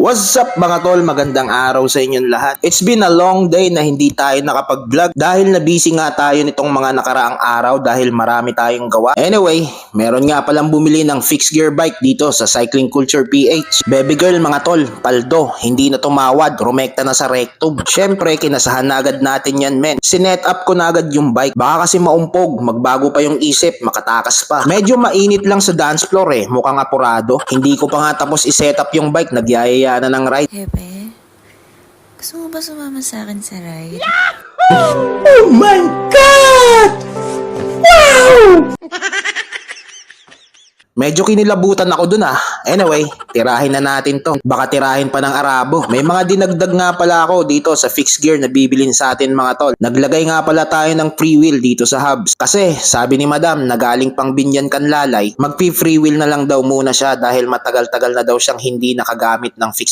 What's up mga tol? Magandang araw sa inyong lahat. It's been a long day na hindi tayo nakapag-vlog dahil na busy nga tayo nitong mga nakaraang araw dahil marami tayong gawa. Anyway, meron nga palang bumili ng fixed gear bike dito sa Cycling Culture PH. Baby girl mga tol, paldo, hindi na tumawad, rumekta na sa rectum. Syempre, kinasahan na agad natin yan men. Sinet up ko na agad yung bike. Baka kasi maumpog, magbago pa yung isip, makatakas pa. Medyo mainit lang sa dance floor mukhang apurado. Hindi ko pa nga tapos i-set up yung bike, nagyayaya na ng ride. Hepe, gusto mo ba sumama sa akin sa ride? Oh my God! Wow! Medyo kinilabutan ako dun Anyway, tirahin na natin to. Baka tirahin pa ng Arabo. May mga dinagdag nga pala ako dito sa fixed gear na bibilin sa atin mga tol. Naglagay nga pala tayo ng free wheel dito sa hubs. Kasi sabi ni madam na galing pang Binyan Kanlalay, magpi-free wheel na lang daw muna siya dahil matagal-tagal na daw siyang hindi nakagamit ng fixed